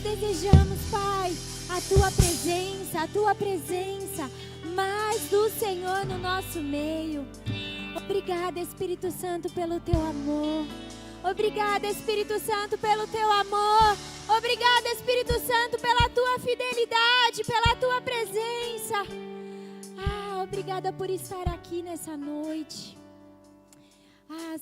desejamos, Pai, a Tua presença, mais do Senhor no nosso meio. Obrigada, Espírito Santo, pelo Teu amor. Obrigada, Espírito Santo, pelo Teu amor. Obrigada, Espírito Santo, pela Tua fidelidade, pela Tua presença. Obrigada por estar aqui nessa noite.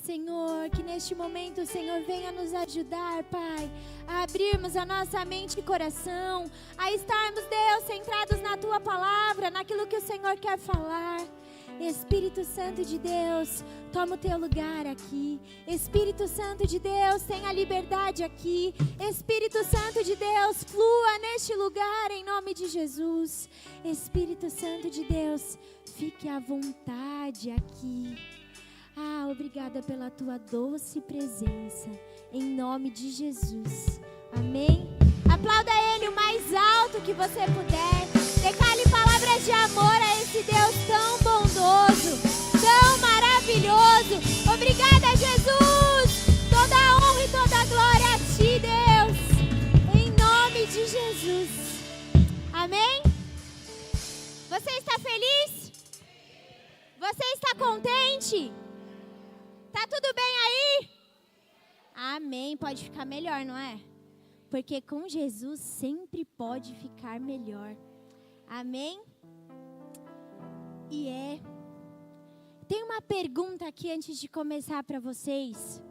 Senhor, que neste momento o Senhor venha nos ajudar, Pai, a abrirmos a nossa mente e coração, a estarmos, Deus, centrados na Tua palavra, naquilo que o Senhor quer falar. Espírito Santo de Deus, toma o Teu lugar aqui. Espírito Santo de Deus, tenha liberdade aqui. Espírito Santo de Deus, flua neste lugar em nome de Jesus. Espírito Santo de Deus, fique à vontade aqui. Obrigada pela Tua doce presença, em nome de Jesus. Amém? Aplauda Ele o mais alto que você puder. Decale palavras de amor a esse Deus tão bondoso, tão maravilhoso. Obrigada, Jesus. Toda a honra e toda a glória a Ti, Deus. Em nome de Jesus. Amém? Você está feliz? Você está contente? Tá tudo bem aí? Amém. Pode ficar melhor, não é? Porque com Jesus sempre pode ficar melhor. Amém? Tem uma pergunta aqui antes de começar para vocês.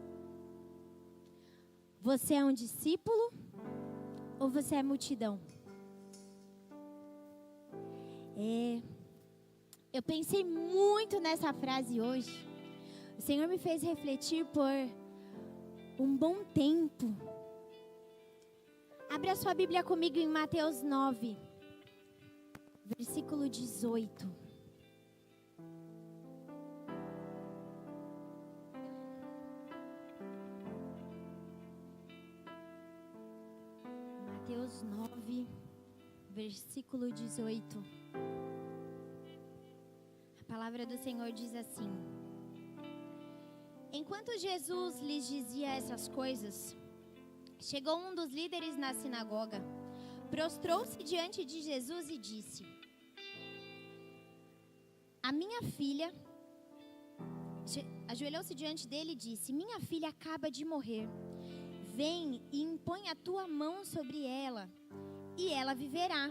Você é um discípulo ou você é multidão? Eu pensei muito nessa frase hoje. O Senhor me fez refletir por um bom tempo. Abra sua Bíblia comigo em Mateus 9, versículo 18. Mateus 9, versículo 18. A palavra do Senhor diz assim: Enquanto Jesus lhes dizia essas coisas, chegou um dos líderes na sinagoga, prostrou-se diante de Jesus e disse: ajoelhou-se diante dele e disse: Minha filha acaba de morrer. Vem e impõe a tua mão sobre ela, e ela viverá.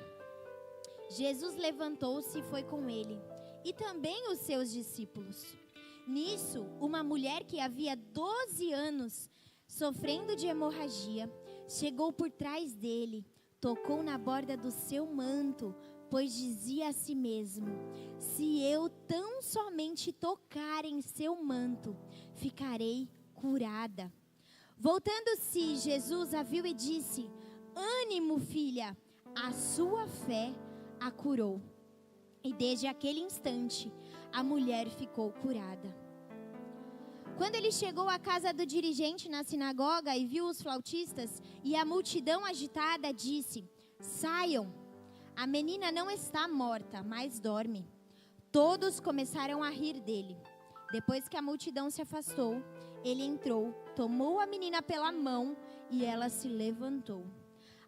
Jesus levantou-se e foi com ele, e também os seus discípulos. Nisso, uma mulher que havia 12 anos, sofrendo de hemorragia, chegou por trás dele, tocou na borda do seu manto, pois dizia a si mesmo: se eu tão somente tocar em seu manto, ficarei curada. Voltando-se, Jesus a viu e disse: ânimo, filha, a sua fé a curou. E desde aquele instante, a mulher ficou curada. Quando ele chegou à casa do dirigente na sinagoga e viu os flautistas e a multidão agitada, disse: saiam, a menina não está morta, mas dorme. Todos começaram a rir dele. Depois que a multidão se afastou, ele entrou, tomou a menina pela mão e ela se levantou.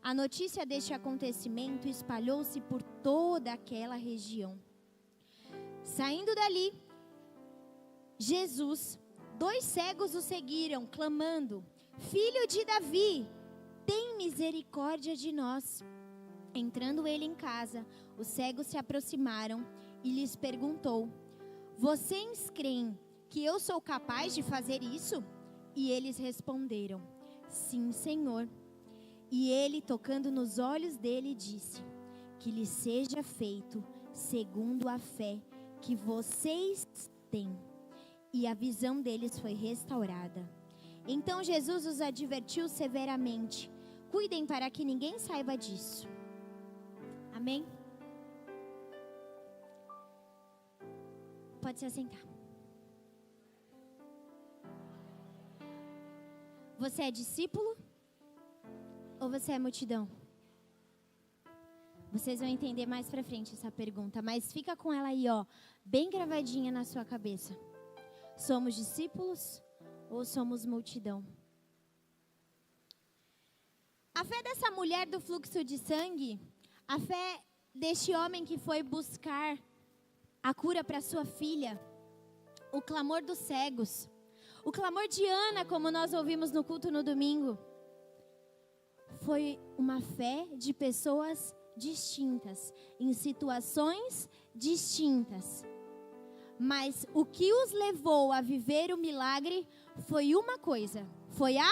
A notícia deste acontecimento espalhou-se por toda aquela região. Saindo dali, Jesus, 2 cegos o seguiram, clamando: Filho de Davi, tem misericórdia de nós. Entrando ele em casa, os cegos se aproximaram e lhes perguntou: Vocês creem que eu sou capaz de fazer isso? E eles responderam: Sim, Senhor. E ele, tocando nos olhos dele, disse: Que lhe seja feito segundo a fé que vocês têm. E a visão deles foi restaurada. Então Jesus os advertiu severamente: Cuidem para que ninguém saiba disso. Amém? Pode se assentar. Você é discípulo? Ou você é multidão? Vocês vão entender mais pra frente essa pergunta, mas fica com ela aí, ó, bem gravadinha na sua cabeça. Somos discípulos ou somos multidão? A fé dessa mulher do fluxo de sangue, a fé deste homem que foi buscar a cura para sua filha, o clamor dos cegos, o clamor de Ana, como nós ouvimos no culto no domingo, foi uma fé de pessoas distintas, em situações distintas. Mas o que os levou a viver o milagre foi uma coisa, foi a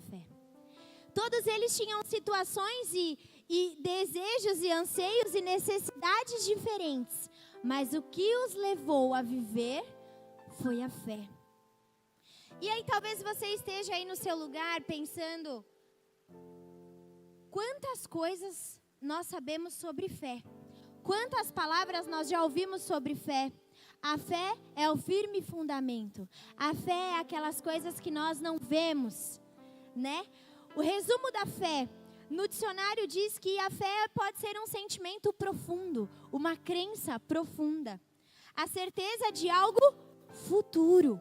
fé. Todos eles tinham situações e desejos e anseios e necessidades diferentes. Mas o que os levou a viver foi a fé. E aí talvez você esteja aí no seu lugar pensando, quantas coisas nós sabemos sobre fé? Quantas palavras nós já ouvimos sobre fé? A fé é o firme fundamento. A fé é aquelas coisas que nós não vemos, né? O resumo da fé, no dicionário diz que a fé pode ser um sentimento profundo, uma crença profunda. A certeza de algo futuro.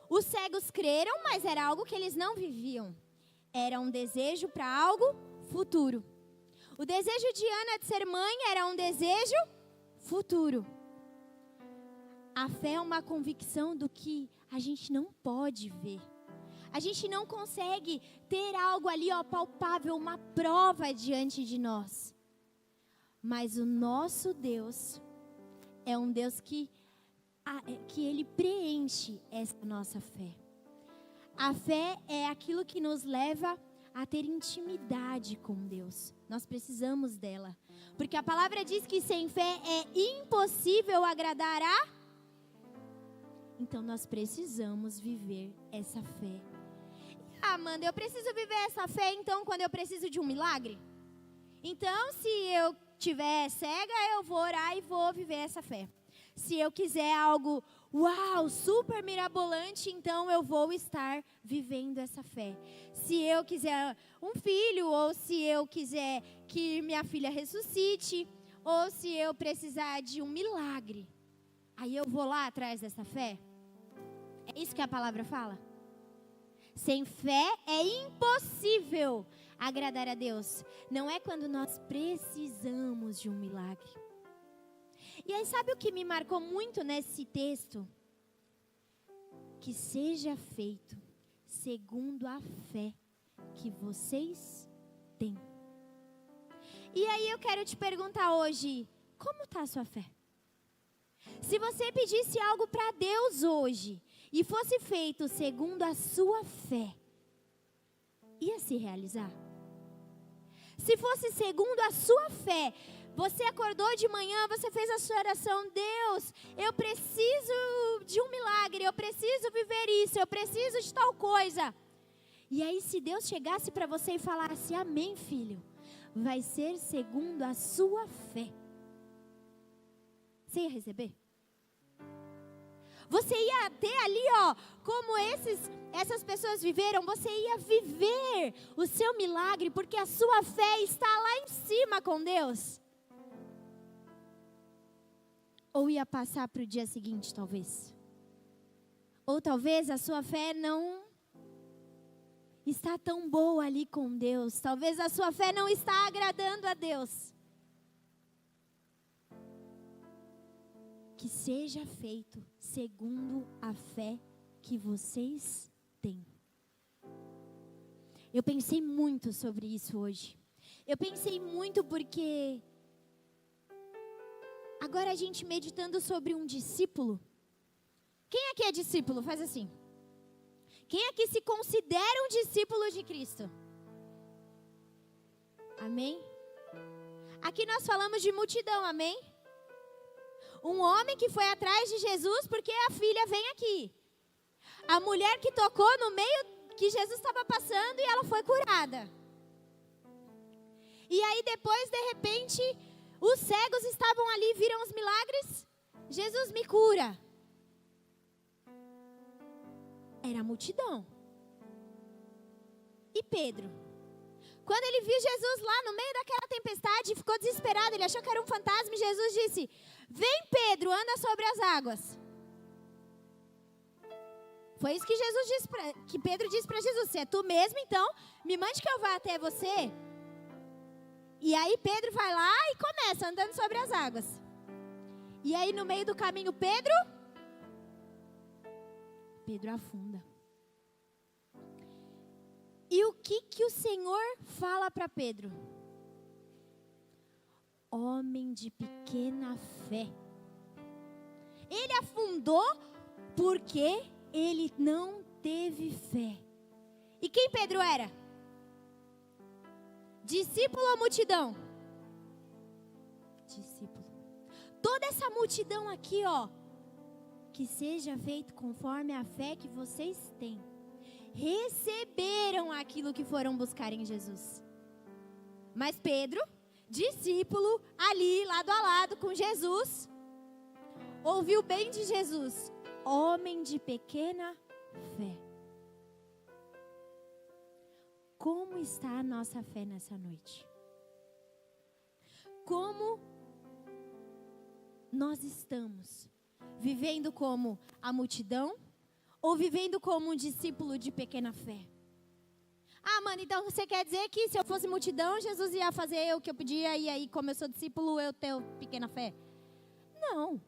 Os cegos creram, mas era algo que eles não viviam. Era um desejo para algo futuro. O desejo de Ana de ser mãe era um desejo futuro. A fé é uma convicção do que a gente não pode ver. A gente não consegue ter algo ali, palpável, uma prova diante de nós. Mas o nosso Deus é um Deus que Ele preenche essa nossa fé. A fé é aquilo que nos leva a ter intimidade com Deus. Nós precisamos dela. Porque a palavra diz que sem fé é impossível agradar a... Então nós precisamos viver essa fé. Amanda, eu preciso viver essa fé então quando eu preciso de um milagre? Então se eu estiver cega, eu vou orar e vou viver essa fé. Se eu quiser algo, super mirabolante, então eu vou estar vivendo essa fé. Se eu quiser um filho, ou se eu quiser que minha filha ressuscite, ou se eu precisar de um milagre, aí eu vou lá atrás dessa fé? É isso que a palavra fala? Sem fé é impossível agradar a Deus. Não é quando nós precisamos de um milagre. E aí sabe o que me marcou muito nesse texto? Que seja feito segundo a fé que vocês têm. E aí eu quero te perguntar hoje, como está a sua fé? Se você pedisse algo para Deus hoje e fosse feito segundo a sua fé, ia se realizar? Se fosse segundo a sua fé, você acordou de manhã, você fez a sua oração, Deus, eu preciso de um milagre, eu preciso viver isso, eu preciso de tal coisa. E aí se Deus chegasse para você e falasse, amém, filho, vai ser segundo a sua fé, você ia receber? Você ia ter ali, como essas pessoas viveram, você ia viver o seu milagre, porque a sua fé está lá em cima com Deus. Ou ia passar para o dia seguinte, talvez. Ou talvez a sua fé não está tão boa ali com Deus. Talvez a sua fé não está agradando a Deus. Que seja feito segundo a fé que vocês têm. Eu pensei muito sobre isso hoje. Eu pensei muito porque agora a gente meditando sobre um discípulo. Quem aqui é discípulo? Faz assim. Quem aqui se considera um discípulo de Cristo? Amém? Aqui nós falamos de multidão, amém? Um homem que foi atrás de Jesus porque a filha vem aqui. A mulher que tocou no meio que Jesus estava passando e ela foi curada. E aí depois, de repente, os cegos estavam ali, viram os milagres. Jesus me cura. Era a multidão. E Pedro? Quando ele viu Jesus lá no meio daquela tempestade, ficou desesperado, ele achou que era um fantasma e Jesus disse, vem Pedro, anda sobre as águas. Foi isso que que Pedro disse para Jesus. Se é tu mesmo, então, me mande que eu vá até você. E aí Pedro vai lá e começa andando sobre as águas. E aí no meio do caminho Pedro afunda. E o que o Senhor fala para Pedro? Homem de pequena fé. Ele afundou porque ele não teve fé. E quem Pedro era? Discípulo ou multidão? Discípulo. Toda essa multidão aqui, ó, que seja feito conforme a fé que vocês têm. Receberam aquilo que foram buscar em Jesus. Mas Pedro, discípulo, ali, lado a lado com Jesus, ouviu bem de Jesus. Homem de pequena fé. Como está a nossa fé nessa noite? Como nós estamos? Vivendo como a multidão ou vivendo como um discípulo de pequena fé? Ah, mano, então você quer dizer que se eu fosse multidão, Jesus ia fazer o que eu podia e aí, como eu sou discípulo, eu tenho pequena fé? Não.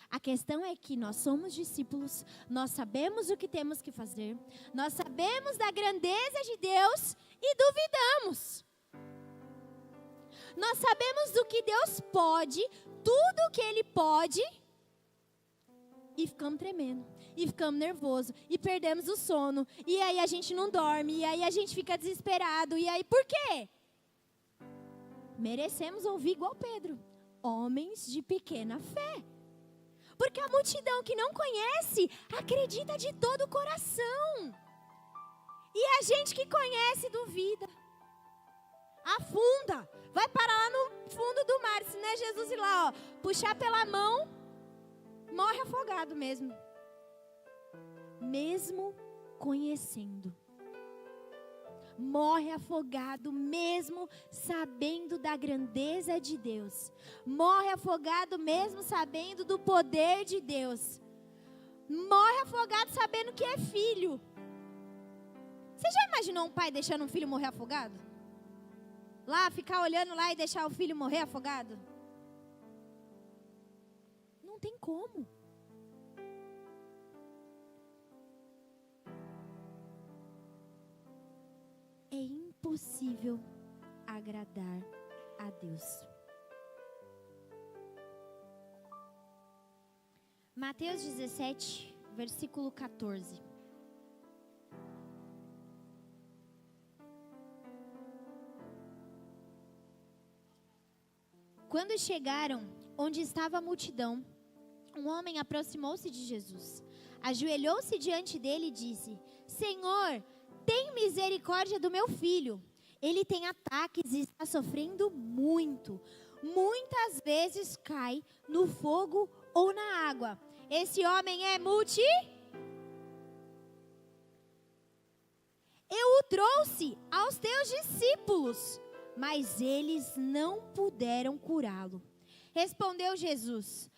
A questão é que nós somos discípulos, nós sabemos o que temos que fazer, nós sabemos da grandeza de Deus e duvidamos. Nós sabemos do que Deus pode, tudo o que Ele pode, e ficamos tremendo, e ficamos nervosos, e perdemos o sono, e aí a gente não dorme, e aí a gente fica desesperado, e aí por quê? Merecemos ouvir igual Pedro, homens de pequena fé. Porque a multidão que não conhece, acredita de todo o coração. E a gente que conhece, duvida. Afunda. Vai parar lá no fundo do mar. Se não é Jesus ir lá, ó, puxar pela mão, morre afogado mesmo. Mesmo conhecendo. Morre afogado mesmo sabendo da grandeza de Deus. Morre afogado mesmo sabendo do poder de Deus. Morre afogado sabendo que é filho. Você já imaginou um pai deixando um filho morrer afogado? Lá, ficar olhando lá e deixar o filho morrer afogado? Não tem como. É impossível agradar a Deus. Mateus 17, versículo 14. Quando chegaram onde estava a multidão, um homem aproximou-se de Jesus, ajoelhou-se diante dele e disse: Senhor, tem misericórdia do meu filho. Ele tem ataques e está sofrendo muito. Muitas vezes cai no fogo ou na água. Esse homem é Eu o trouxe aos teus discípulos, mas eles não puderam curá-lo. Respondeu Jesus: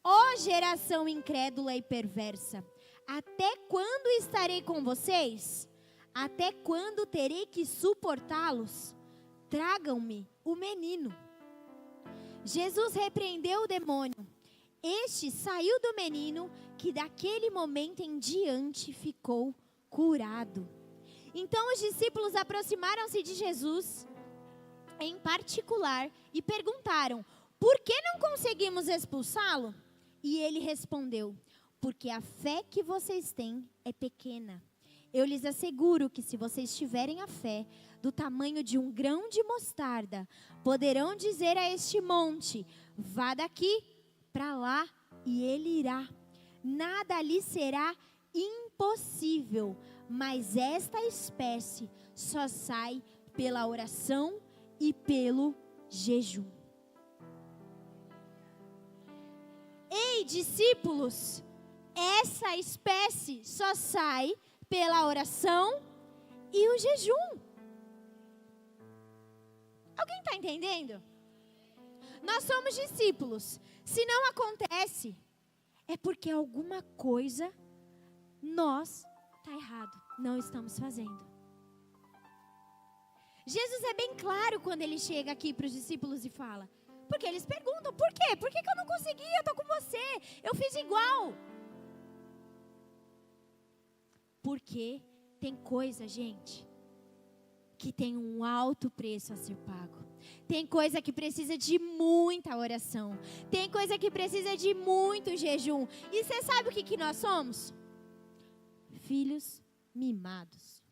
Ó geração incrédula e perversa, até quando estarei com vocês? Até quando terei que suportá-los? Tragam-me o menino. Jesus repreendeu o demônio. Este saiu do menino, que daquele momento em diante ficou curado. Então os discípulos aproximaram-se de Jesus, em particular, e perguntaram: por que não conseguimos expulsá-lo? E ele respondeu: porque a fé que vocês têm é pequena. Eu lhes asseguro que se vocês tiverem a fé do tamanho de um grão de mostarda, poderão dizer a este monte: vá daqui para lá, e ele irá. Nada lhe será impossível, mas esta espécie só sai pela oração e pelo jejum. Ei, discípulos, essa espécie só sai pela oração e o jejum. Alguém está entendendo? Nós somos discípulos. Se não acontece, é porque alguma coisa nós, está errado, não estamos fazendo. Jesus é bem claro quando ele chega aqui para os discípulos e fala, porque eles perguntam, por quê? Por que eu não consegui? Eu estou com você, eu fiz igual. Porque tem coisa, gente, que tem um alto preço a ser pago. Tem coisa que precisa de muita oração. Tem coisa que precisa de muito jejum. E você sabe o que nós somos? Filhos mimados.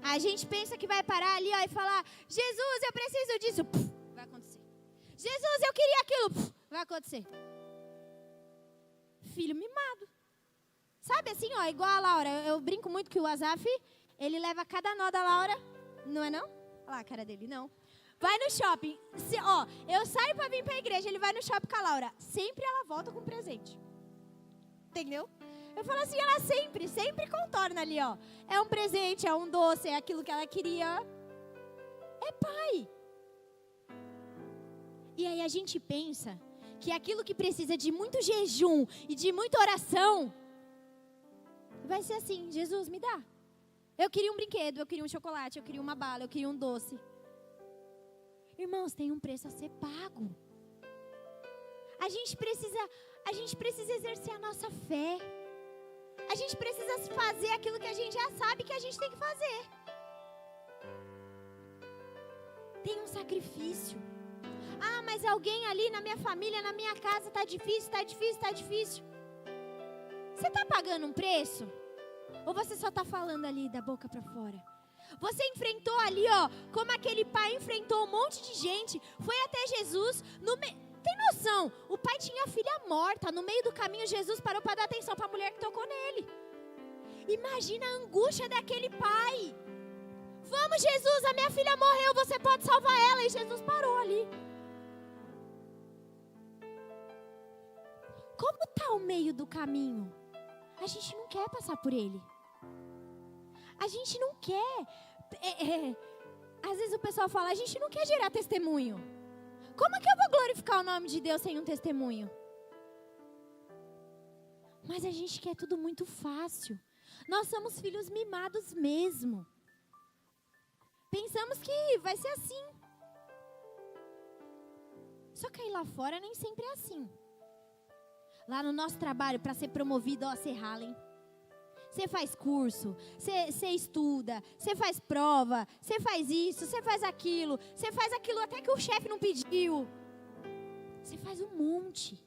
A gente pensa que vai parar ali ó, e falar, Jesus, eu preciso disso. Puf, vai acontecer. Jesus, eu queria aquilo. Puf, vai acontecer. Filho mimado. Sabe assim, ó, igual a Laura. Eu brinco muito que o Azaf, ele leva cada nó da Laura. Não é não? Olha lá a cara dele, não. Vai no shopping. Eu saio pra vir pra igreja, ele vai no shopping com a Laura. Sempre ela volta com presente. Entendeu? Eu falo assim, ela sempre contorna ali, ó. É um presente, é um doce, é aquilo que ela queria. É pai. E aí a gente pensa que aquilo que precisa de muito jejum e de muita oração, vai ser assim, Jesus, me dá. Eu queria um brinquedo, eu queria um chocolate, eu queria uma bala, eu queria um doce. Irmãos, tem um preço a ser pago. A gente precisa exercer a nossa fé. A gente precisa fazer aquilo que a gente já sabe que a gente tem que fazer. Tem um sacrifício. Ah, mas alguém ali na minha família, na minha casa, tá difícil. Você está pagando um preço? Ou você só está falando ali da boca para fora? Você enfrentou ali, ó, como aquele pai enfrentou um monte de gente, foi até Jesus, tem noção, o pai tinha a filha morta, no meio do caminho Jesus parou para dar atenção para a mulher que tocou nele. Imagina a angústia daquele pai. Vamos Jesus, a minha filha morreu, você pode salvar ela. E Jesus parou ali. Como está o meio do caminho? A gente não quer passar por ele. A gente não quer. Às vezes o pessoal fala, a gente não quer gerar testemunho. Como é que eu vou glorificar o nome de Deus sem um testemunho? Mas a gente quer tudo muito fácil. Nós somos filhos mimados mesmo. Pensamos que vai ser assim. Só que aí lá fora nem sempre é assim. Lá no nosso trabalho, para ser promovido, ó, você rala, hein? Você faz curso, você estuda, você faz prova, você faz isso, você faz aquilo até que o chefe não pediu. Você faz um monte.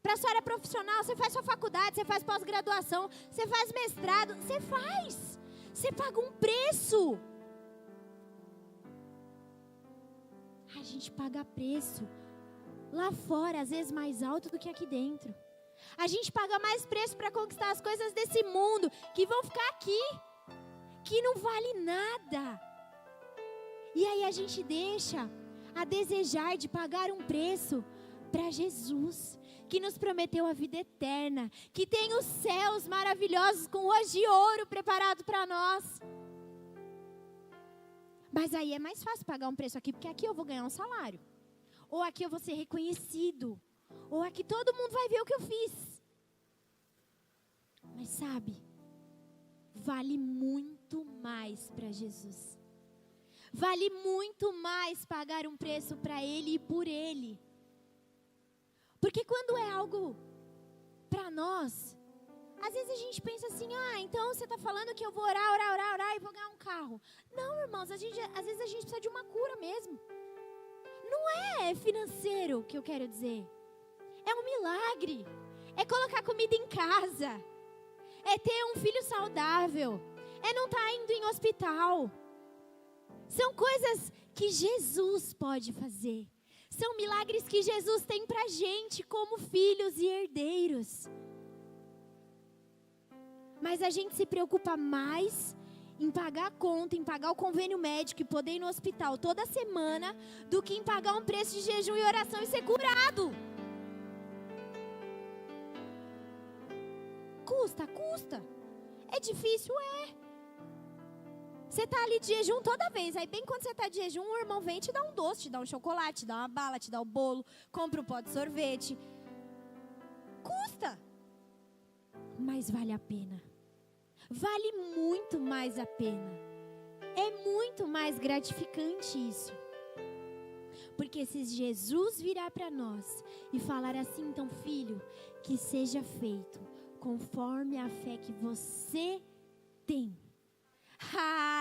Para a sua área profissional, você faz sua faculdade, você faz pós-graduação, você faz mestrado, você faz. Você paga um preço. A gente paga preço lá fora, às vezes mais alto do que aqui dentro. A gente paga mais preço para conquistar as coisas desse mundo, que vão ficar aqui, que não vale nada. E aí a gente deixa a desejar de pagar um preço para Jesus, que nos prometeu a vida eterna, que tem os céus maravilhosos com ruas de ouro preparado para nós. Mas aí é mais fácil pagar um preço aqui, porque aqui eu vou ganhar um salário. Ou aqui eu vou ser reconhecido. Ou aqui todo mundo vai ver o que eu fiz. Mas sabe, vale muito mais para Jesus. Vale muito mais pagar um preço para Ele e por Ele. Porque quando é algo para nós, às vezes a gente pensa assim, então você está falando que eu vou orar e vou ganhar um carro. Não, irmãos, às vezes a gente precisa de uma cura mesmo. Não é financeiro que eu quero dizer. É um milagre. É colocar comida em casa. É ter um filho saudável. É não estar indo em hospital. São coisas que Jesus pode fazer. São milagres que Jesus tem pra gente como filhos e herdeiros. Mas a gente se preocupa mais em pagar a conta, em pagar o convênio médico e poder ir no hospital toda semana, do que em pagar um preço de jejum e oração e ser curado. Custa. É difícil, é. Você está ali de jejum toda vez. Aí bem quando você está de jejum, o irmão vem e te dá um doce, te dá um chocolate, te dá uma bala, te dá um bolo, compra um pó de sorvete. Custa. Mas vale a pena. vale muito mais a pena. É muito mais gratificante isso. Porque se Jesus virar para nós e falar assim, então filho, que seja feito conforme a fé que você tem.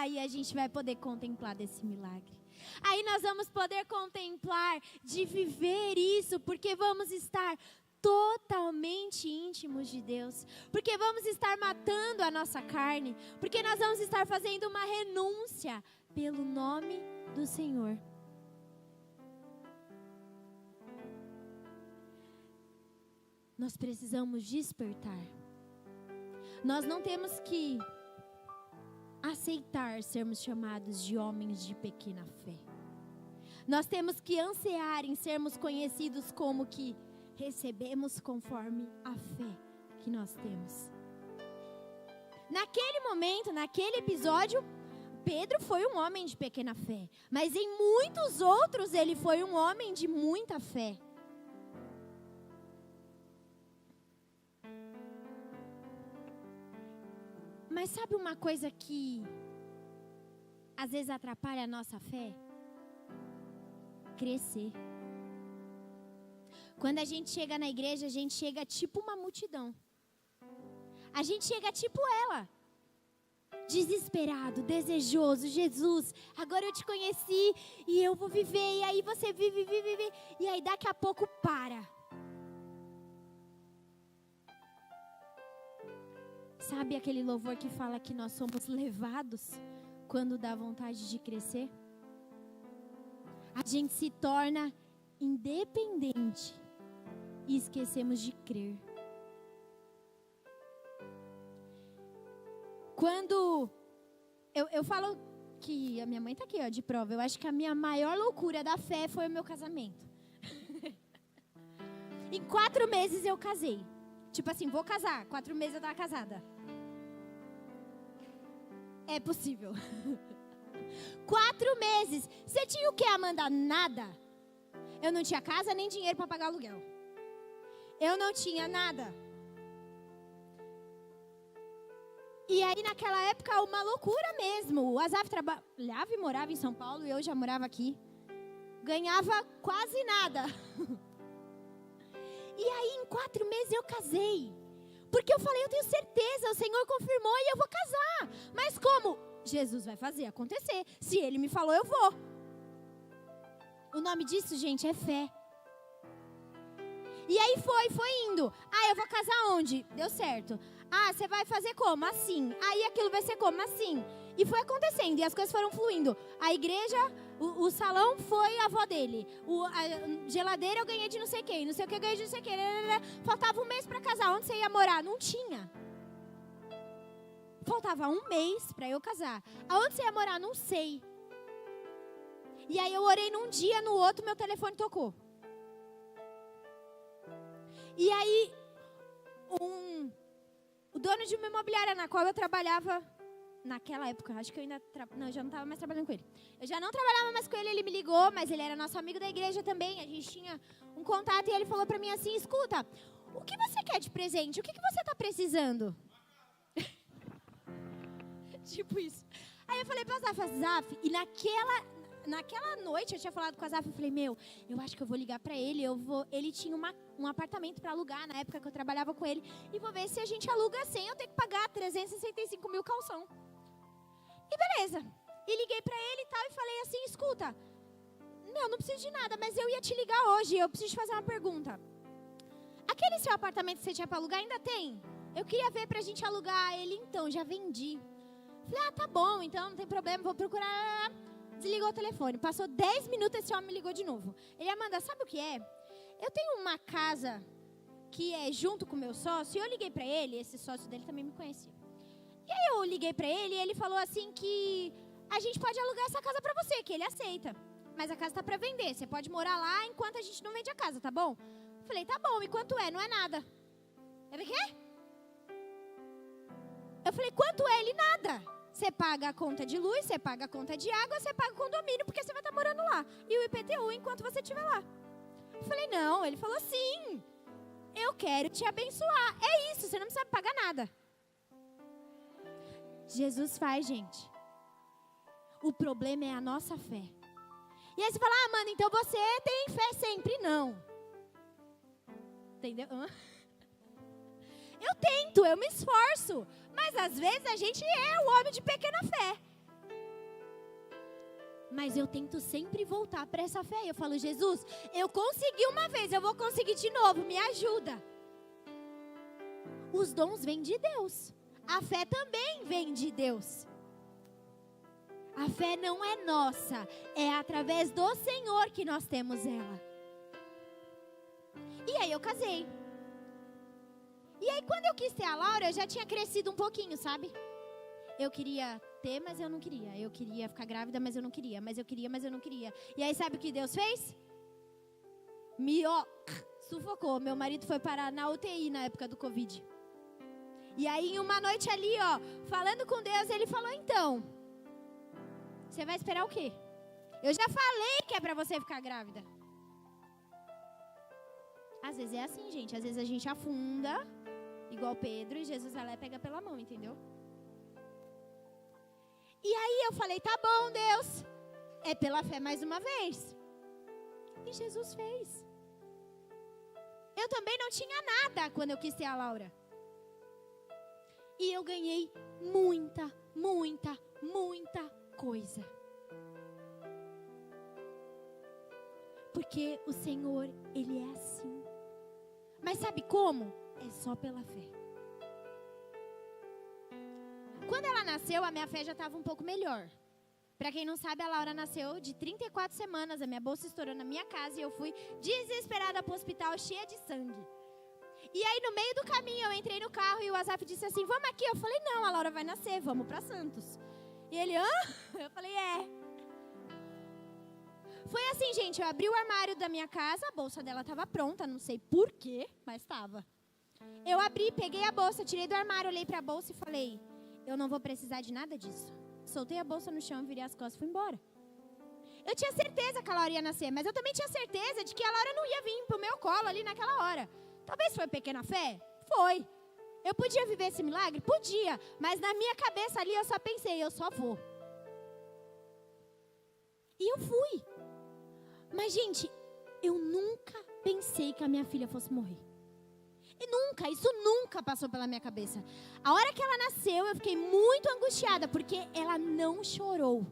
E a gente vai poder contemplar desse milagre. Aí nós vamos poder contemplar de viver isso, porque vamos estar totalmente íntimos de Deus, porque vamos estar matando a nossa carne, porque nós vamos estar fazendo uma renúncia pelo nome do Senhor. Nós precisamos despertar. Nós não temos que aceitar sermos chamados de homens de pequena fé. Nós temos que ansiar em sermos conhecidos como que recebemos conforme a fé que nós temos. Naquele momento, naquele episódio, Pedro foi um homem de pequena fé, mas em muitos outros ele foi um homem de muita fé. Mas sabe uma coisa que às vezes atrapalha a nossa fé? Crescer. Quando a gente chega na igreja, a gente chega tipo uma multidão. A gente chega tipo ela. Desesperado, desejoso, Jesus, agora eu te conheci e eu vou viver. E aí você vive. E aí daqui a pouco para. Sabe aquele louvor que fala que nós somos levados quando dá vontade de crescer? A gente se torna independente e esquecemos de crer. Quando eu falo que a minha mãe está aqui, ó, de prova, eu acho que a minha maior loucura da fé foi o meu casamento. Em 4 meses eu casei. Tipo assim, vou casar. 4 meses eu estava casada. É possível. 4 meses. Você tinha o que, Amanda? Nada. Eu não tinha casa nem dinheiro para pagar aluguel. Eu não tinha nada. E aí naquela época uma loucura mesmo. O Azaf trabalhava e morava em São Paulo e eu já morava aqui. Ganhava quase nada. E aí em 4 meses eu casei. Porque eu falei, eu tenho certeza, o Senhor confirmou e eu vou casar. Mas como? Jesus vai fazer acontecer. Se Ele me falou, eu vou. O nome disso, gente, é fé. E aí foi indo. Eu vou casar onde? Deu certo. Você vai fazer como? Assim. Aí aquilo vai ser como? Assim. E foi acontecendo, e as coisas foram fluindo. A igreja, o salão foi a avó dele. A geladeira eu ganhei de não sei quem. Não sei o que eu ganhei de não sei quem. Faltava 1 mês para casar. Onde você ia morar? Não tinha. Faltava 1 mês para eu casar. Aonde você ia morar? Não sei. E aí eu orei num dia, no outro meu telefone tocou. E aí, o dono de uma imobiliária na qual eu trabalhava, naquela época, acho que eu ainda, eu já não estava mais trabalhando com ele. Eu já não trabalhava mais com ele, ele me ligou, mas ele era nosso amigo da igreja também. A gente tinha um contato e ele falou pra mim assim, escuta, o que você quer de presente? O que você tá precisando? Tipo isso. Aí eu falei pra Zaf, e naquela noite eu tinha falado com a Zaf, eu falei, eu acho que eu vou ligar pra ele, ele tinha um apartamento pra alugar na época que eu trabalhava com ele, e vou ver se a gente aluga sem eu ter que pagar 365 mil calção. E beleza. E liguei pra ele e tal, e falei assim, escuta, não preciso de nada, mas eu ia te ligar hoje, eu preciso te fazer uma pergunta. Aquele seu apartamento que você tinha pra alugar ainda tem? Eu queria ver pra gente alugar ele então, já vendi. Falei, tá bom, então não tem problema, vou procurar. Desligou o telefone, passou 10 minutos, esse homem me ligou de novo. Ele, Amanda, sabe o que é? Eu tenho uma casa que é junto com o meu sócio, e eu liguei pra ele, esse sócio dele também me conhecia. E aí eu liguei pra ele e ele falou assim que a gente pode alugar essa casa pra você, que ele aceita. Mas a casa tá pra vender, você pode morar lá enquanto a gente não vende a casa, tá bom? Falei, tá bom, e quanto é? Não é nada. Ele, quê? Eu falei, quanto é? Ele, nada. Você paga a conta de luz, você paga a conta de água, você paga o condomínio, porque você vai estar morando lá. E o IPTU enquanto você estiver lá. Eu falei, não. Ele falou, sim, eu quero te abençoar. É isso, você não precisa pagar nada. Jesus faz, gente. O problema é a nossa fé. E aí você fala, mano, então você tem fé sempre. Não. Entendeu? Eu tento, eu me esforço. Mas às vezes a gente é o homem de pequena fé. Mas eu tento sempre voltar para essa fé. Eu falo, Jesus, eu consegui uma vez, eu vou conseguir de novo, me ajuda. Os dons vêm de Deus. A fé também vem de Deus. A fé não é nossa, é através do Senhor que nós temos ela. E aí eu casei. E aí quando eu quis ter a Laura, eu já tinha crescido um pouquinho, sabe? Eu queria ter, mas eu não queria. Eu queria ficar grávida, mas eu não queria. Mas eu queria, mas eu não queria. E aí sabe o que Deus fez? Sufocou. Meu marido foi parar na UTI na época do Covid. E aí em uma noite ali, falando com Deus, ele falou, então, você vai esperar o quê? Eu já falei que é pra você ficar grávida. Às vezes é assim, gente. Às vezes a gente afunda, igual Pedro, e Jesus vai lá e pega pela mão, entendeu? E aí eu falei, tá bom, Deus. É pela fé mais uma vez. E Jesus fez. Eu também não tinha nada quando eu quis ter a Laura. E eu ganhei muita, muita, muita coisa. Porque o Senhor, Ele é assim. Mas sabe como? É só pela fé. Quando ela nasceu, a minha fé já estava um pouco melhor. Para quem não sabe, a Laura nasceu de 34 semanas. A minha bolsa estourou na minha casa e eu fui desesperada para o hospital, cheia de sangue. E aí, no meio do caminho, eu entrei no carro e o Asaf disse assim, vamos aqui. Eu falei, não, a Laura vai nascer, vamos para Santos. E ele, Eu falei, Foi assim, gente, eu abri o armário da minha casa, a bolsa dela estava pronta, não sei porquê, mas estava. Eu abri, peguei a bolsa, tirei do armário, olhei para a bolsa e falei, eu não vou precisar de nada disso. Soltei a bolsa no chão, virei as costas e fui embora. Eu tinha certeza que a Laura ia nascer, mas eu também tinha certeza de que a Laura não ia vir pro meu colo ali naquela hora. Talvez foi pequena fé? Foi. Eu podia viver esse milagre? Podia. Mas na minha cabeça ali eu só pensei, eu só vou. E eu fui. Mas, gente, eu nunca pensei que a minha filha fosse morrer. E isso nunca passou pela minha cabeça. A hora que ela nasceu, eu fiquei muito angustiada, porque ela não chorou.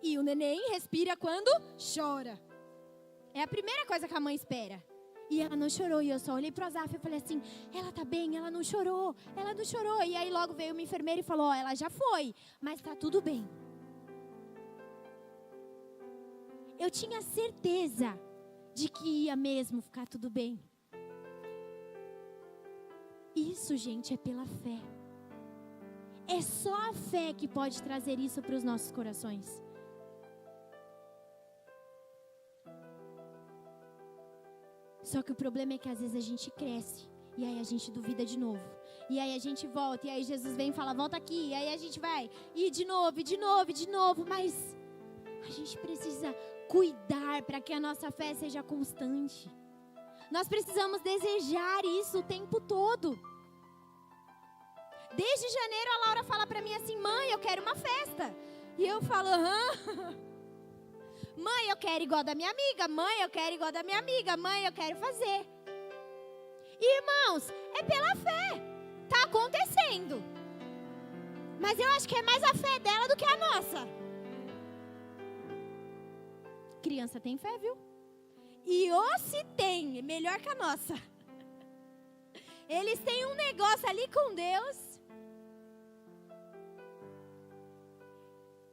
E o neném respira quando chora. É a primeira coisa que a mãe espera. E ela não chorou, e eu só olhei pro Asaf e falei assim, ela tá bem, ela não chorou. E aí logo veio uma enfermeira e falou, ela já foi, mas tá tudo bem. Eu tinha certeza de que ia mesmo ficar tudo bem. Isso, gente, é pela fé. É só a fé que pode trazer isso para os nossos corações. Só que o problema é que às vezes a gente cresce. E aí a gente duvida de novo. E aí a gente volta. E aí Jesus vem e fala, volta aqui. E aí a gente vai. E de novo, de novo, de novo. Mas a gente precisa cuidar para que a nossa fé seja constante. Nós precisamos desejar isso o tempo todo. Desde janeiro a Laura fala para mim assim, mãe, eu quero uma festa. E eu falo, mãe, eu quero igual da minha amiga. Mãe, eu quero igual da minha amiga. Mãe, eu quero fazer. E, irmãos, é pela fé. Tá acontecendo. Mas eu acho que é mais a fé dela do que a nossa. Criança tem fé, viu? E se tem, é melhor que a nossa. Eles têm um negócio ali com Deus.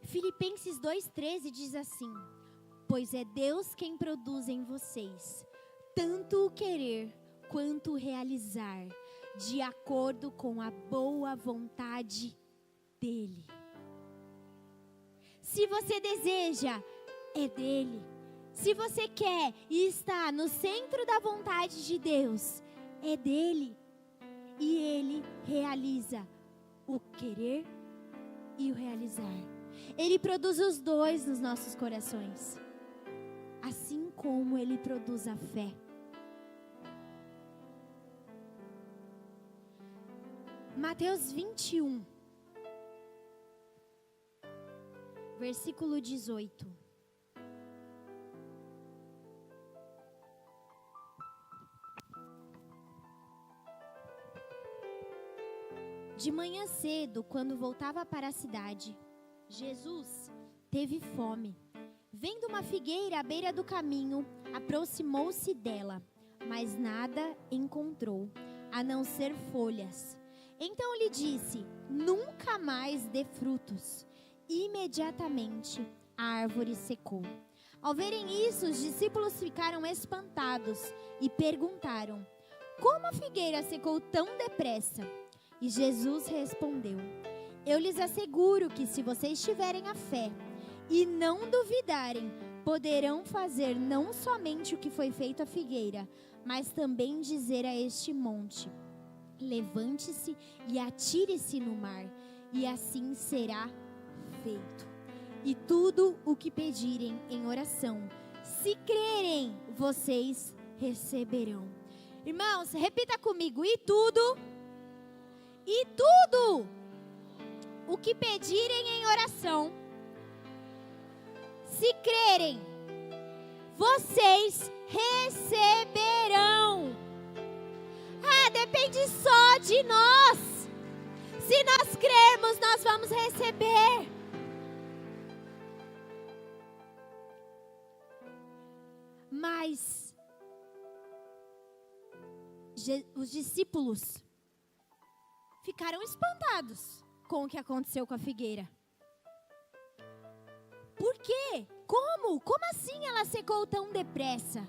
Filipenses 2,13 diz assim, pois é Deus quem produz em vocês, tanto o querer quanto o realizar, de acordo com a boa vontade dEle. Se você deseja, é dEle. Se você quer e está no centro da vontade de Deus, é dEle. E Ele realiza o querer e o realizar. Ele produz os dois nos nossos corações. Assim como Ele produz a fé. Mateus 21, versículo 18. De manhã cedo, quando voltava para a cidade, Jesus teve fome. Vendo uma figueira à beira do caminho, aproximou-se dela, mas nada encontrou, a não ser folhas. Então lhe disse: nunca mais dê frutos. Imediatamente a árvore secou. Ao verem isso, os discípulos ficaram espantados e perguntaram: como a figueira secou tão depressa? E Jesus respondeu: eu lhes asseguro que se vocês tiverem a fé e não duvidarem, poderão fazer não somente o que foi feito à figueira, mas também dizer a este monte: levante-se e atire-se no mar, e assim será feito. E tudo o que pedirem em oração, se crerem, vocês receberão. Irmãos, repita comigo: e tudo o que pedirem em oração, se crerem, vocês receberão. Depende só de nós. Se nós crermos, nós vamos receber. Mas os discípulos ficaram espantados com o que aconteceu com a figueira. Por quê? Como? Como assim ela secou tão depressa?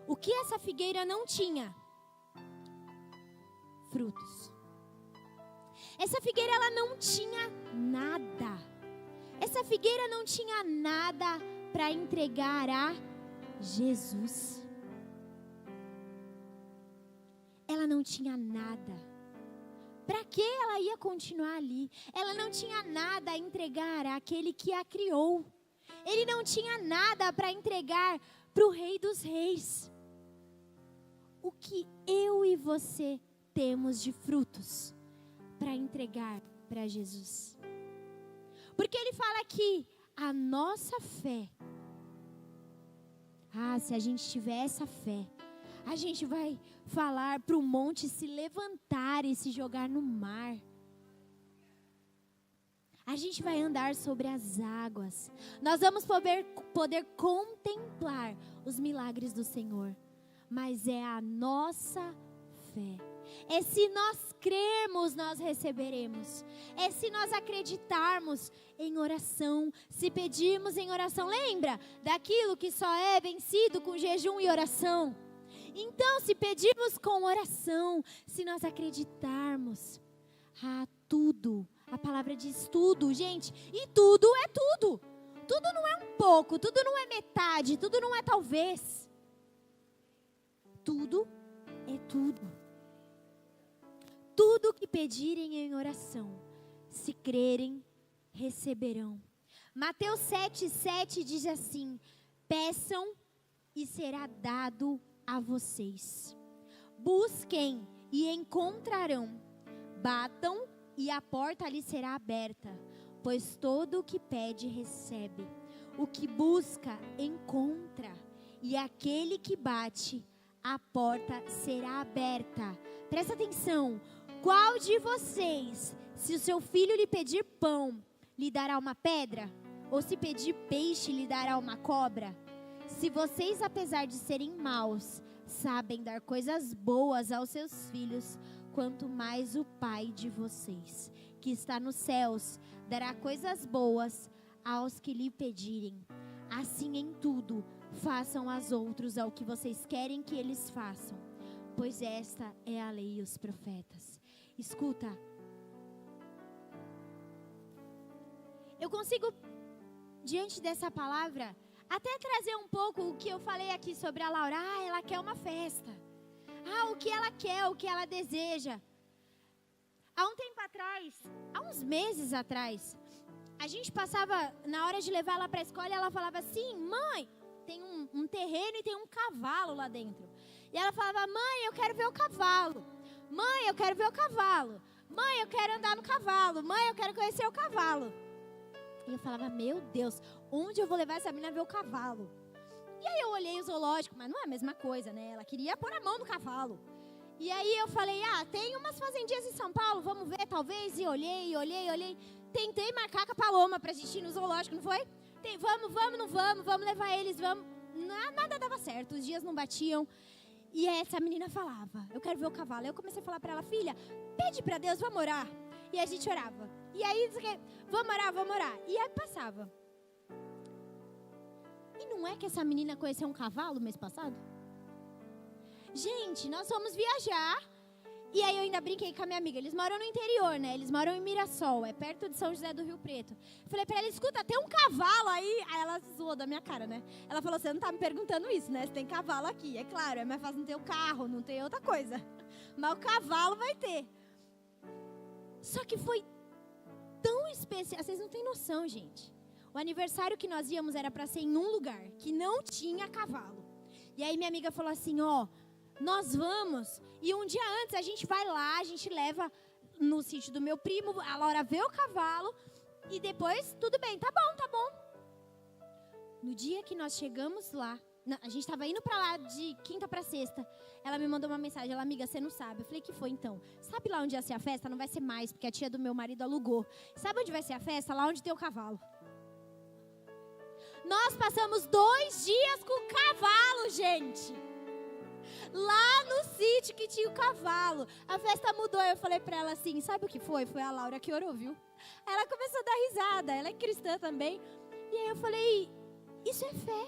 O que essa figueira não tinha? Frutos. Essa figueira, ela não tinha nada. Essa figueira não tinha nada para entregar a Jesus. Ela não tinha nada. Para que ela ia continuar ali? Ela não tinha nada a entregar àquele que a criou. Ele não tinha nada para entregar para o Rei dos Reis. O que eu e você temos de frutos para entregar para Jesus? Porque ele fala que a nossa fé, se a gente tiver essa fé, a gente vai falar para o monte se levantar e se jogar no mar. A gente vai andar sobre as águas. Nós vamos poder contemplar os milagres do Senhor. Mas é a nossa fé. É se nós crermos, nós receberemos. É se nós acreditarmos em oração. Se pedirmos em oração. Lembra daquilo que só é vencido com jejum e oração? Então, se pedirmos com oração, se nós acreditarmos, tudo, a palavra diz tudo, gente, e tudo é tudo. Tudo não é um pouco, tudo não é metade, tudo não é talvez. Tudo é tudo. Tudo que pedirem em oração, se crerem, receberão. Mateus 7,7 diz assim: peçam e será dado a vocês. Busquem e encontrarão. Batam e a porta lhe será aberta. Pois todo o que pede, recebe. O que busca, encontra. E aquele que bate, a porta será aberta. Presta atenção. Qual de vocês, se o seu filho lhe pedir pão, lhe dará uma pedra? Ou se pedir peixe, lhe dará uma cobra? Se vocês, apesar de serem maus, sabem dar coisas boas aos seus filhos, quanto mais o Pai de vocês, que está nos céus, dará coisas boas aos que lhe pedirem. Assim em tudo, façam aos outros o que vocês querem que eles façam, pois esta é a lei e os profetas. Escuta, eu consigo, diante dessa palavra, até trazer um pouco o que eu falei aqui sobre a Laura. Ela quer uma festa. O que ela quer, o que ela deseja. Há um tempo atrás, há uns meses atrás, a gente passava, na hora de levar ela para a escola, ela falava assim: mãe, tem um terreno e tem um cavalo lá dentro. E ela falava: mãe, eu quero ver o cavalo. Mãe, eu quero ver o cavalo. Mãe, eu quero andar no cavalo. Mãe, eu quero conhecer o cavalo. E eu falava, meu Deus, onde eu vou levar essa menina a ver o cavalo? E aí eu olhei o zoológico, mas não é a mesma coisa, né? Ela queria pôr a mão no cavalo. E aí eu falei, tem umas fazendinhas em São Paulo, vamos ver talvez. E olhei. Tentei marcar com a Paloma pra gente ir no zoológico, não foi? Vamos levar eles, vamos. Nada dava certo, os dias não batiam. E essa menina falava, eu quero ver o cavalo. Eu comecei a falar pra ela, filha, pede pra Deus, vamos orar. E a gente orava. E aí, vamos orar. E aí passava. E não é que essa menina conheceu um cavalo mês passado? Gente, nós fomos viajar. E aí eu ainda brinquei com a minha amiga. Eles moram no interior, né? Eles moram em Mirassol, é perto de São José do Rio Preto. Falei pra ela, escuta, tem um cavalo aí. Aí ela zoou da minha cara, né? Ela falou, você não tá me perguntando isso, né? Se tem cavalo aqui. É claro, é mais fácil não ter o carro, não ter outra coisa. Mas o cavalo vai ter. Só que foi tão especial. Vocês não têm noção, gente. O aniversário que nós íamos era pra ser em um lugar que não tinha cavalo. E aí minha amiga falou assim, nós vamos, e um dia antes a gente vai lá, a gente leva no sítio do meu primo, a Laura vê o cavalo, e depois, tudo bem, tá bom. No dia que nós chegamos lá, a gente estava indo pra lá de quinta pra sexta, ela me mandou uma mensagem, amiga, você não sabe. Eu falei, que foi então? Sabe lá onde ia ser a festa? Não vai ser mais, porque a tia do meu marido alugou. Sabe onde vai ser a festa? Lá onde tem o cavalo. Nós passamos 2 dias com o cavalo, gente. Lá no sítio que tinha o cavalo. A festa mudou. Eu falei pra ela assim, sabe o que foi? Foi a Laura que orou, viu? Ela começou a dar risada. Ela é cristã também. E aí eu falei, isso é fé.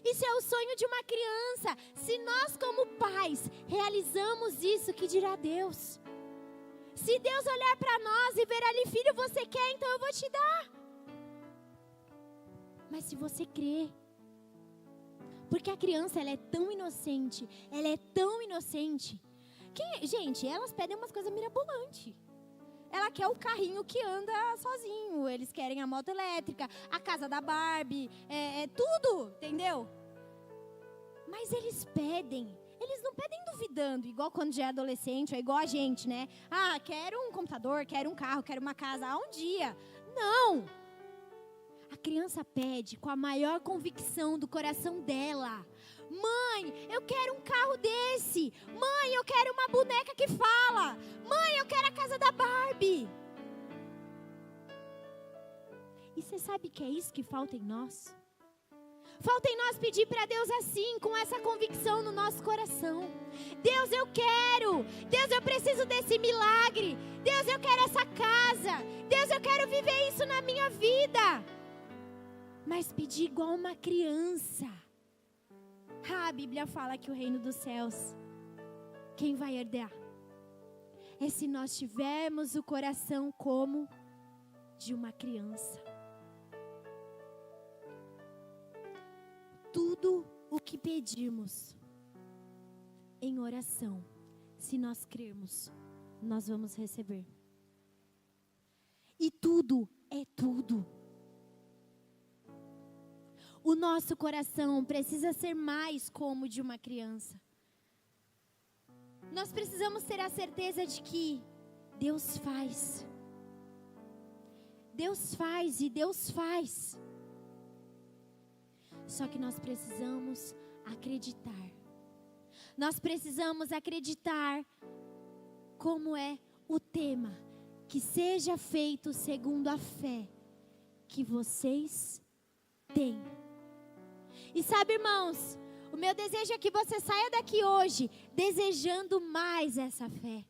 Isso é o sonho de uma criança. Se nós como pais realizamos isso, que dirá Deus? Se Deus olhar pra nós e ver ali, filho, você quer, então eu vou te dar. Mas se você crer, porque a criança, ela é tão inocente, gente, elas pedem umas coisas mirabolantes. Ela quer o carrinho que anda sozinho, eles querem a moto elétrica, a casa da Barbie, tudo, entendeu? Mas eles não pedem duvidando, igual quando já é adolescente, ou igual a gente, né? Quero um computador, quero um carro, quero uma casa, um dia. Não! A criança pede com a maior convicção do coração dela. Mãe, eu quero um carro desse. Mãe, eu quero uma boneca que fala. Mãe, eu quero a casa da Barbie. E você sabe que é isso que falta em nós? Falta em nós pedir para Deus assim, com essa convicção no nosso coração. Deus, eu quero. Deus, eu preciso desse milagre. Deus, eu quero essa casa. Deus, eu quero viver isso na minha vida. Mas pedir igual uma criança. A Bíblia fala que o reino dos céus, quem vai herdar? É se nós tivermos o coração como de uma criança. Tudo o que pedirmos em oração, se nós crermos, nós vamos receber. E tudo é tudo. O nosso coração precisa ser mais como de uma criança. Nós precisamos ter a certeza de que Deus faz. Deus faz e Deus faz. Só que nós precisamos acreditar. Nós precisamos acreditar como é o tema. Que seja feito segundo a fé que vocês têm. E sabe, irmãos, o meu desejo é que você saia daqui hoje desejando mais essa fé.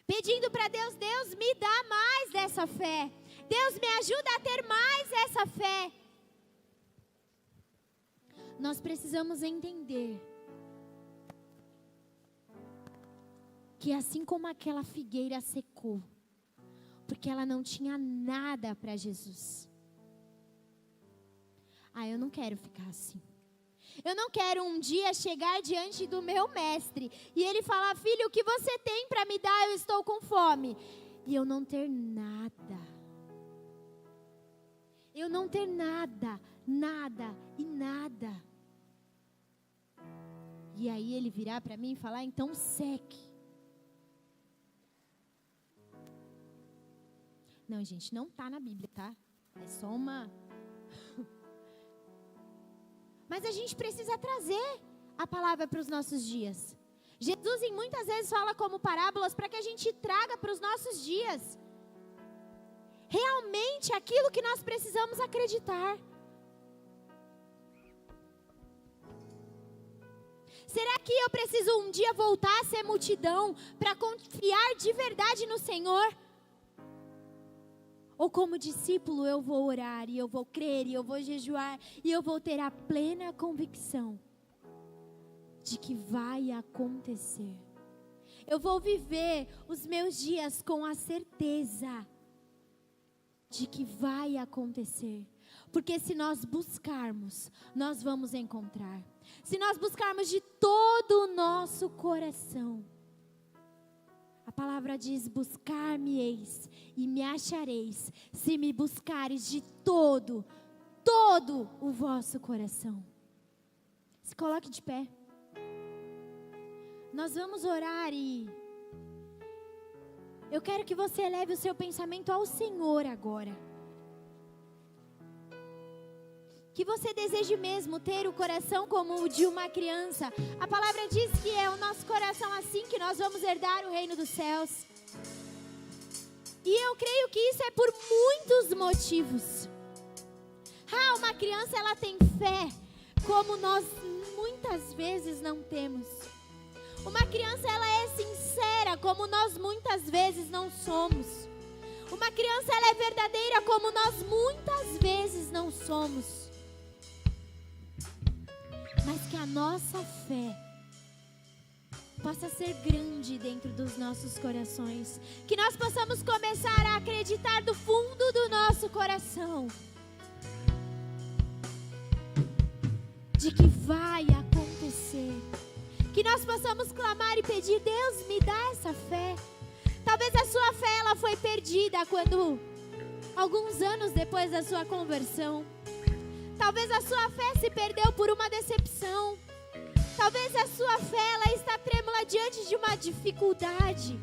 Pedindo para Deus, Deus me dá mais dessa fé. Deus me ajuda a ter mais essa fé. Nós precisamos entender que assim como aquela figueira secou, porque ela não tinha nada para Jesus. Eu não quero ficar assim. Eu não quero um dia chegar diante do meu mestre e ele falar, filho, o que você tem para me dar? Eu estou com fome. E eu não ter nada. Eu não ter nada, nada e nada. E aí ele virar para mim e falar, então seque. Não, gente, não está na Bíblia, tá? É só uma... Mas a gente precisa trazer a palavra para os nossos dias. Jesus muitas vezes fala como parábolas para que a gente traga para os nossos dias realmente aquilo que nós precisamos acreditar. Será que eu preciso um dia voltar a ser multidão para confiar de verdade no Senhor? Ou como discípulo eu vou orar, e eu vou crer, e eu vou jejuar, e eu vou ter a plena convicção de que vai acontecer. Eu vou viver os meus dias com a certeza de que vai acontecer. Porque se nós buscarmos, nós vamos encontrar. Se nós buscarmos de todo o nosso coração. A palavra diz: buscar-me-eis e me achareis, se me buscares de todo o vosso coração. Se coloque de pé. Nós vamos orar e eu quero que você eleve o seu pensamento ao Senhor agora. Que você deseje mesmo ter o coração como o de uma criança. A palavra diz que é o nosso coração assim que nós vamos herdar o reino dos céus. E eu creio que isso é por muitos motivos. Uma criança ela tem fé como nós muitas vezes não temos. Uma criança ela é sincera como nós muitas vezes não somos. Uma criança ela é verdadeira como nós muitas vezes não somos. Mas que a nossa fé possa ser grande dentro dos nossos corações. Que nós possamos começar a acreditar do fundo do nosso coração de que vai acontecer. Que nós possamos clamar e pedir: Deus, me dá essa fé. Talvez a sua fé ela foi perdida quando, alguns anos depois da sua conversão. Talvez a sua fé se perdeu por uma decepção. Talvez a sua fé ela está trêmula diante de uma dificuldade.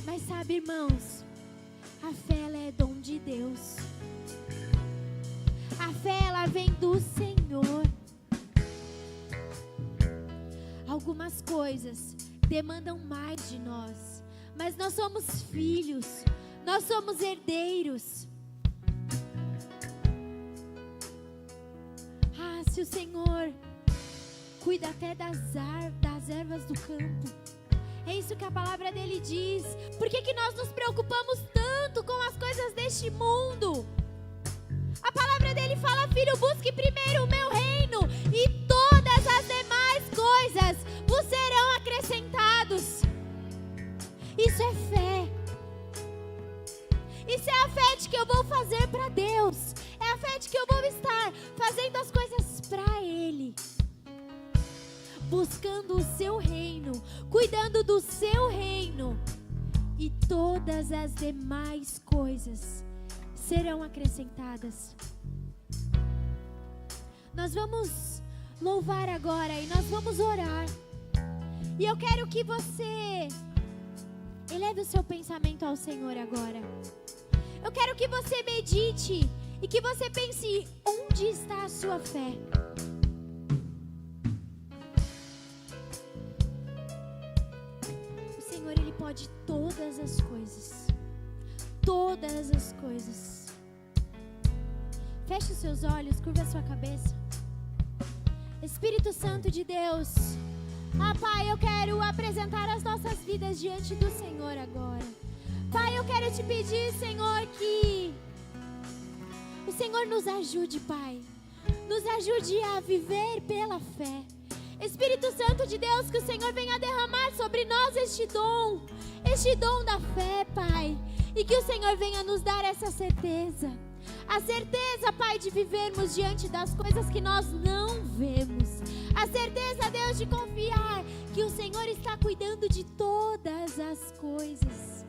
Mas sabe, irmãos, a fé ela é dom de Deus. A fé ela vem do Senhor. Algumas coisas demandam mais de nós, mas nós somos filhos, nós somos herdeiros. Se o Senhor cuida até das ervas do campo, é isso que a palavra dele diz. Por que nós nos preocupamos tanto com as coisas deste mundo? A palavra dele fala: filho, busque primeiro o meu reino e todas as demais coisas vos serão acrescentados. Isso é fé. Isso é a fé de que eu vou fazer para Deus. É a fé de que eu vou estar fazendo as coisas para Ele, buscando o seu reino, cuidando do seu reino, e todas as demais coisas serão acrescentadas. Nós vamos louvar agora e nós vamos orar. E eu quero que você eleve o seu pensamento ao Senhor agora. Eu quero que você medite e que você pense: onde está a sua fé? O Senhor, Ele pode todas as coisas. Todas as coisas. Feche os seus olhos, curva a sua cabeça. Espírito Santo de Deus, Pai, eu quero apresentar as nossas vidas diante do Senhor agora. Pai, eu quero te pedir, Senhor, que o Senhor nos ajude, Pai. Nos ajude a viver pela fé. Espírito Santo de Deus, que o Senhor venha derramar sobre nós este dom da fé, Pai. E que o Senhor venha nos dar essa certeza. A certeza, Pai, de vivermos diante das coisas que nós não vemos. A certeza, Deus, de confiar que o Senhor está cuidando de todas as coisas.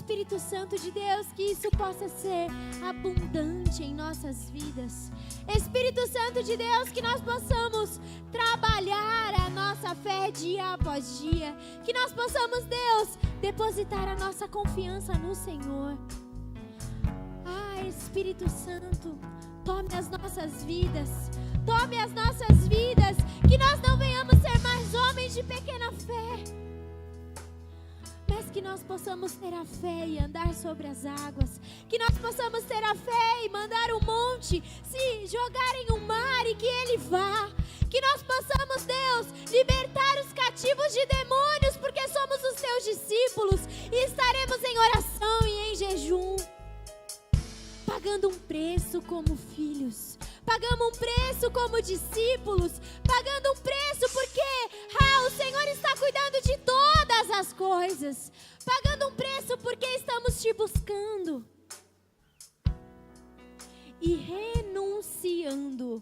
Espírito Santo de Deus, que isso possa ser abundante em nossas vidas. Espírito Santo de Deus, que nós possamos trabalhar a nossa fé dia após dia. Que nós possamos, Deus, depositar a nossa confiança no Senhor. Espírito Santo, tome as nossas vidas. Tome as nossas vidas. Que nós não venhamos ser mais homens de pequena fé, mas que nós possamos ter a fé e andar sobre as águas. Que nós possamos ter a fé e mandar um monte se jogar em um mar e que ele vá. Que nós possamos, Deus, libertar os cativos de demônios, porque somos os teus discípulos e estaremos em oração e em jejum, pagando um preço como filhos, pagando um preço como discípulos, pagando um preço porque o Senhor está cuidando de todas as coisas, pagando um preço porque estamos te buscando e renunciando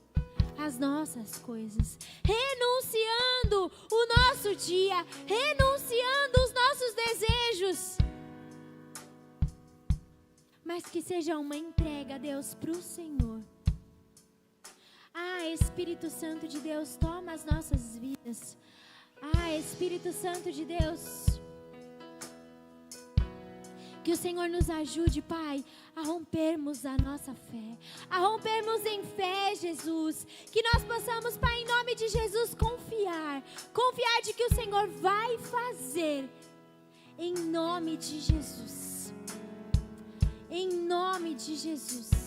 as nossas coisas, renunciando o nosso dia, renunciando os nossos desejos, mas que seja uma entrega, Deus, para o Senhor. Espírito Santo de Deus, toma as nossas vidas. Espírito Santo de Deus, que o Senhor nos ajude, Pai, a rompermos a nossa fé, a rompermos em fé, Jesus. Que nós possamos, Pai, em nome de Jesus, confiar de que o Senhor vai fazer, em nome de Jesus. Em nome de Jesus.